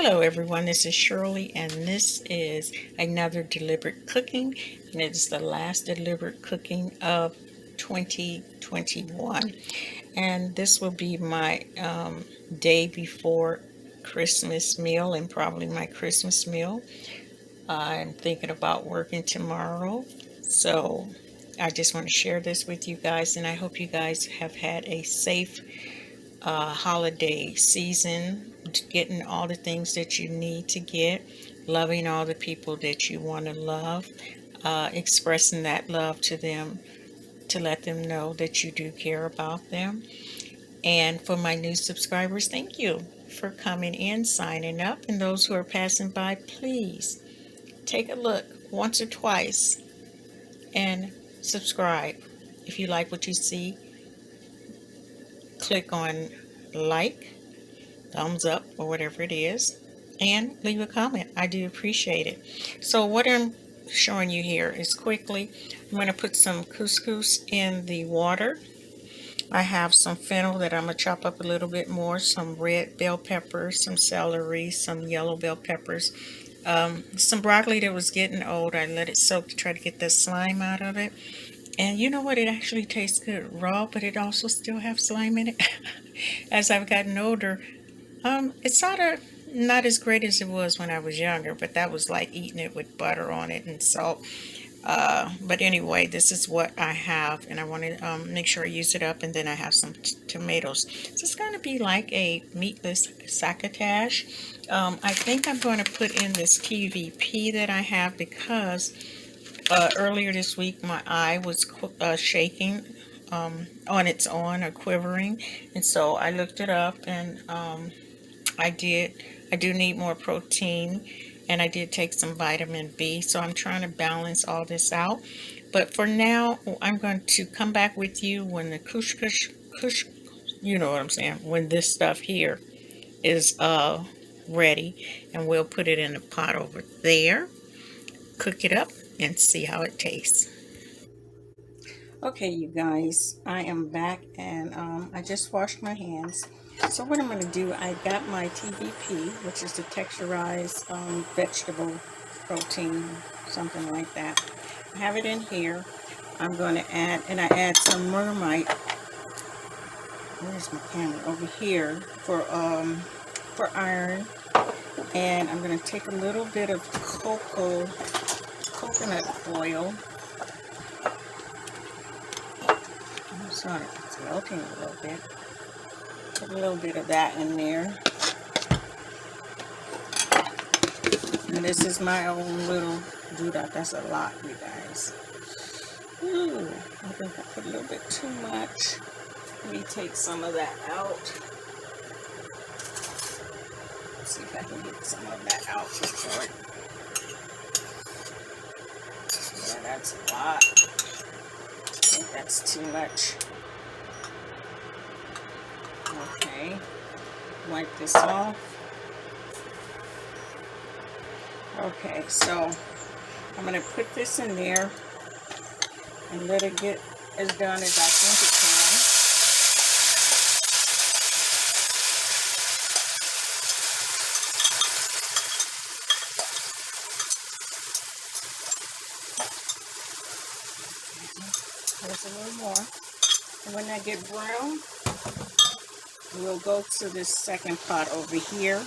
Hello everyone, this is Shirley and this is another deliberate cooking, and it is the last deliberate cooking of 2021, and this will be my day before Christmas meal and probably my Christmas meal. I'm thinking about working tomorrow, so I just want to share this with you guys, and I hope you guys have had a safe holiday season, getting all the things that you need to get, loving all the people that you want to love, expressing that love to them to let them know that you do care about them. And for my new subscribers, thank you for coming in, signing up, and those who are passing by, please take a look once or twice and subscribe. If you like what you see, click on like, thumbs up, or whatever it is, and leave a comment. I do appreciate it. So what I'm showing you here is quickly, I'm going to put some couscous in the water. I have some fennel that I'm going to chop up a little bit more, some red bell peppers, some celery, some yellow bell peppers, some broccoli that was getting old. I let it soak to try to get the slime out of it. And you know what? It actually tastes good raw, but it also still have slime in it. As I've gotten older, it's not as great as it was when I was younger, but that was like eating it with butter on it and salt. But anyway, this is what I have, and I want to make sure I use it up, and then I have some tomatoes. So it's going to be like a meatless succotash. I think I'm going to put in this TVP that I have because earlier this week my eye was shaking on its own, or quivering, and so I looked it up, and I do need more protein, and I did take some vitamin B, so I'm trying to balance all this out. But for now, I'm going to come back with you when the kush, you know what I'm saying, when this stuff here is ready, and we'll put it in a pot over there, cook it up, and see how it tastes. Okay, you guys, I am back, and I just washed my hands. So what I'm going to do, I got my TVP, which is the texturized vegetable protein, something like that. I have it in here. I'm going to add, and I add some Marmite. Where's my camera? Over here for iron. And I'm going to take a little bit of coconut oil. I'm sorry, it's melting a little bit. Put a little bit of that in there. And this is my own little doodad. That's a lot, you guys. Ooh, I think I put a little bit too much. Let me take some of that out. Let's see if I can get some of that out before it. Yeah, that's a lot. I think that's too much. Okay, wipe this off. Okay, so I'm going to put this in there and let it get as done as I think it can. There's a little more. And when that gets brown, we'll go to this second pot over here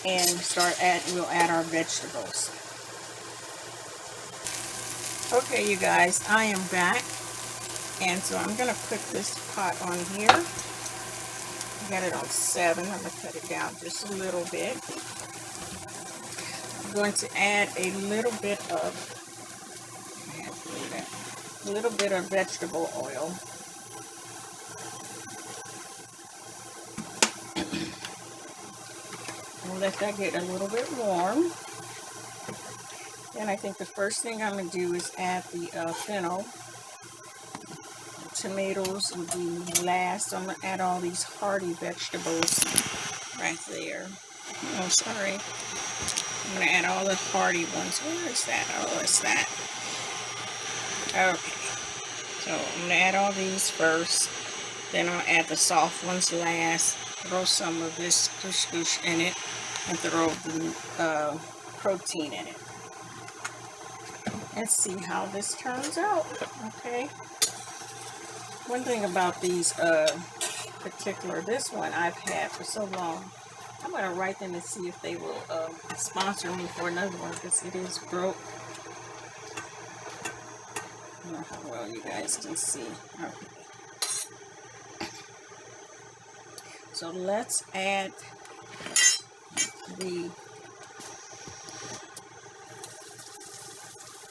and we'll add our vegetables. Okay, you guys, I am back, and so I'm going to put this pot on here. I got it on 7. I'm going to cut it down just a little bit. I'm going to add a little bit of vegetable oil. We'll let that get a little bit warm. Then I think the first thing I'm going to do is add the fennel. The tomatoes will be last. So I'm going to add all these hearty vegetables right there. Oh, sorry. I'm going to add all the hearty ones. Where is that? Oh, it's that. Okay. So I'm going to add all these first. Then I'll add the soft ones last. throw some of this couscous in it and throw the protein in it. And see how this turns out. Okay. One thing about these this one I've had for so long. I'm going to write them and see if they will sponsor me for another one, because it is broke. I don't know how well you guys can see. Okay. So let's add the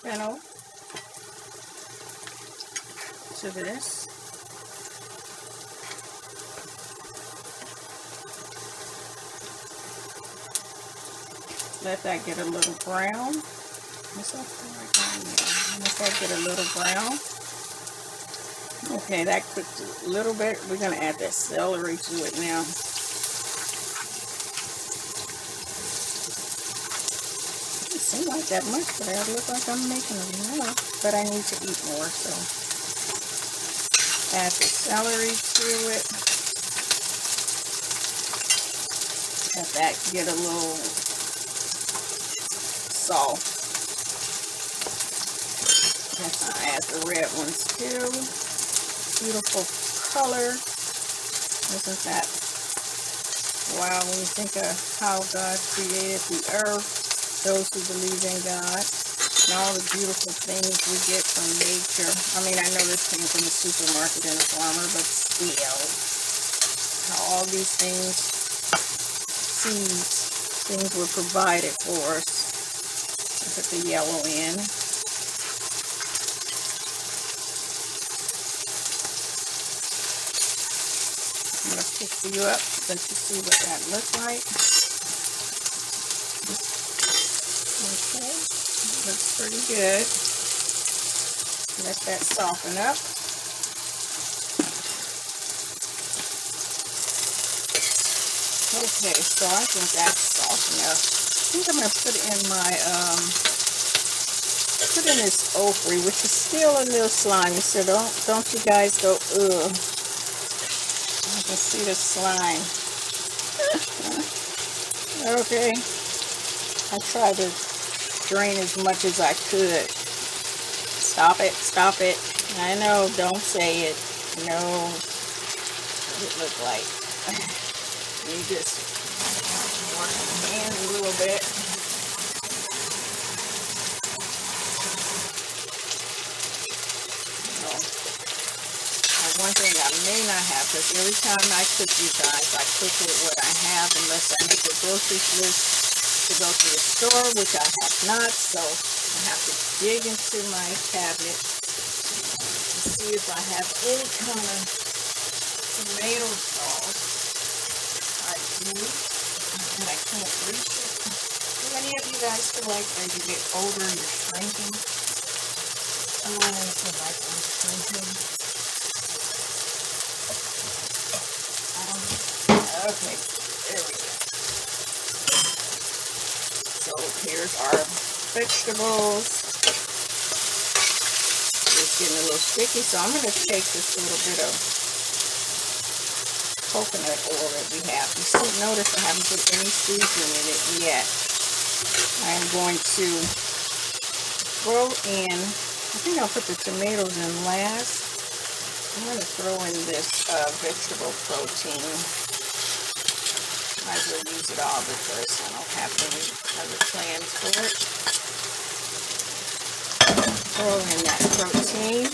fennel to this. Let that get a little brown. Let that get a little brown. Okay, that cooked a little bit. We're going to add that celery to it now. Doesn't seem like that much, but I look like I'm making enough. But I need to eat more, so add the celery to it. Let that get a little salt. Yes, I add the red ones too. Beautiful color. Isn't that wow? When you think of how God created the earth, those who believe in God, and all the beautiful things we get from nature. I mean, I know this came from a supermarket and a farmer, but still, how all these things, seeds, things were provided for us. Put the yellow in. I'm going to pick you up so you see what that looks like. Okay, looks pretty good. Let that soften up. Okay, so I think that's soft enough. I think I'm going to put in my, put in this okra, which is still a little slimy, so don't you guys go, ugh. I can see the slime. Okay. I tried to drain as much as I could. Stop it, stop it. I know, don't say it. No. What does it look like? You just wash your hands a little bit. One thing I may not have, because every time I cook, you guys, I cook with what I have, unless I make a grocery list to go to the store, which I have not, so I have to dig into my cabinet to see if I have any kind of tomato sauce. I do, and I can't reach it. Do any of you guys feel like as you get older, you're shrinking? I feel like I'm shrinking. Okay, there we go. So here's our vegetables. It's getting a little sticky, so I'm going to take this little bit of coconut oil that we have. You see, notice I haven't put any seasoning in it yet. I am going to throw in, I think I'll put the tomatoes in last. I'm going to throw in this vegetable protein. Might as well use it all because I don't have any other plans for it. Throw in that protein.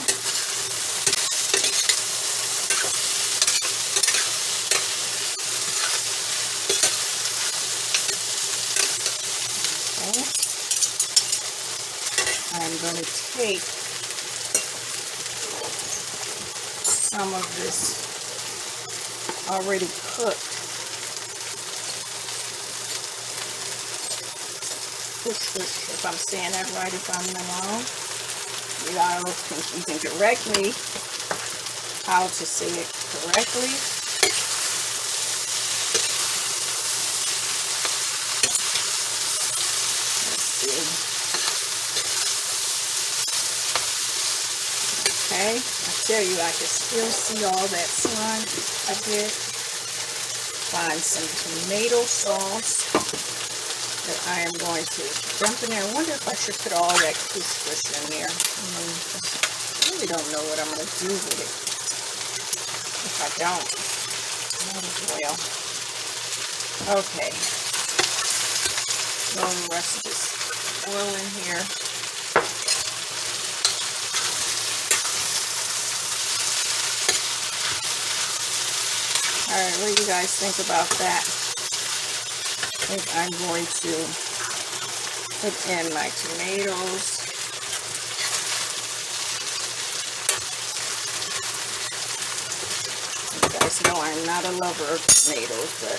Okay. I'm going to take some of this already cooked if I'm saying that right, if I'm wrong, you can correct me how to say it correctly. Let's see. Okay, I tell you, I can still see all that slime I did find some tomato sauce that I am going to dump in there. I wonder if I should put all that couscous in there. I really don't know what I'm going to do with it. If I don't, might as well. Okay. Throwing the rest of this oil in here. Alright, what do you guys think about that? I think I'm going to put in my tomatoes. You guys know I'm not a lover of tomatoes, but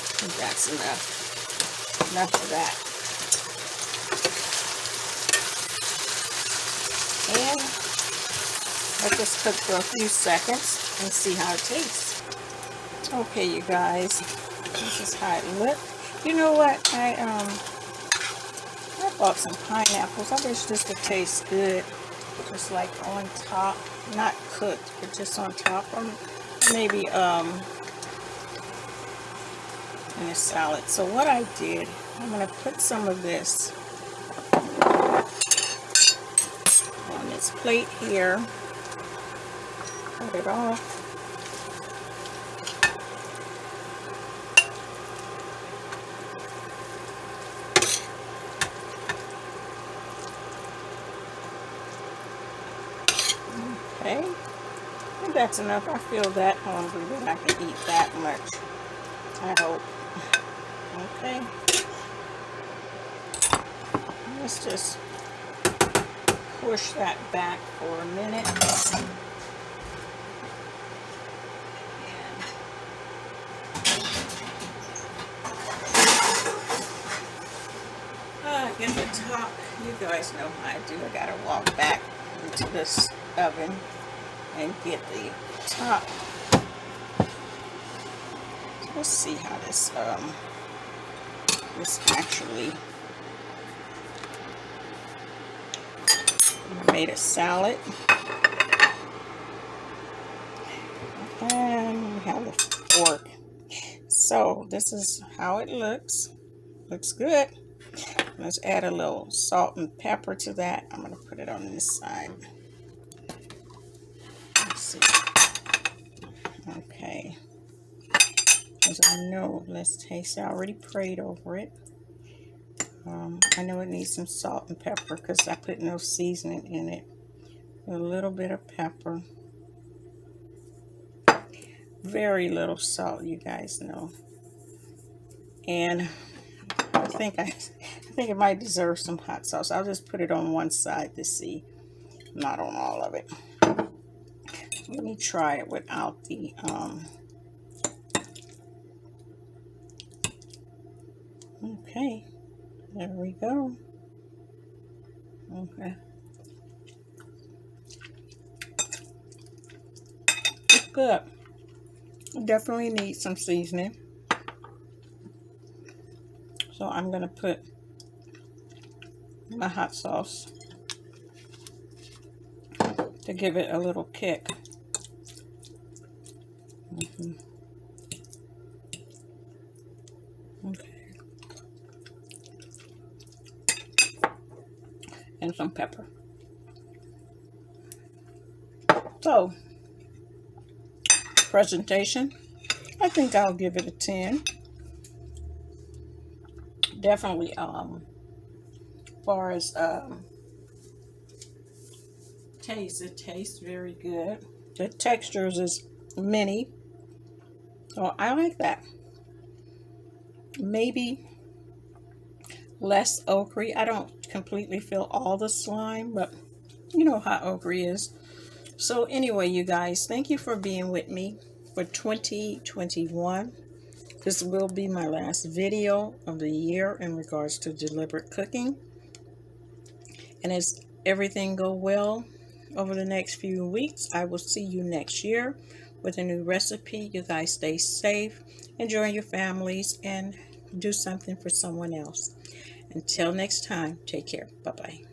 I think that's enough. Enough of that. And let this cook for a few seconds and see how it tastes. Okay, you guys, this is how it looked. You know what? I bought some pineapples. I wish this would taste good, just like on top, not cooked, but just on top, or maybe in a salad. So what I did, I'm gonna put some of this on this plate here. Cut it off. Okay, I think that's enough. I feel that hungry that I can eat that much. I hope. Okay. Let's just push that back for a minute. Get the top. You guys know how I do. I gotta walk back into this oven and get the top. Let's see how this actually made a salad. And we have the fork. So this is how it looks. Looks good. Let's add a little salt and pepper to that. I'm going to put it on this side. Let's see. Okay. As I know, let's taste it. I already prayed over it. I know it needs some salt and pepper because I put no seasoning in it. A little bit of pepper. Very little salt, you guys know. And I think it might deserve some hot sauce. I'll just put it on one side to see, not on all of it. Let me try it without the okay, there we go. Okay, it's good. Definitely need some seasoning. So I'm going to put my hot sauce to give it a little kick. Okay. And some pepper. So, presentation, I think I'll give it a 10. Definitely, far as taste, it tastes very good. The textures is mini, so I like that. Maybe less ochre. I don't completely feel all the slime, but you know how ochre is. So anyway, you guys, thank you for being with me for 2021. This will be my last video of the year in regards to deliberate cooking. And as everything go well over the next few weeks, I will see you next year with a new recipe. You guys stay safe, enjoy your families, and do something for someone else. Until next time, take care. Bye-bye.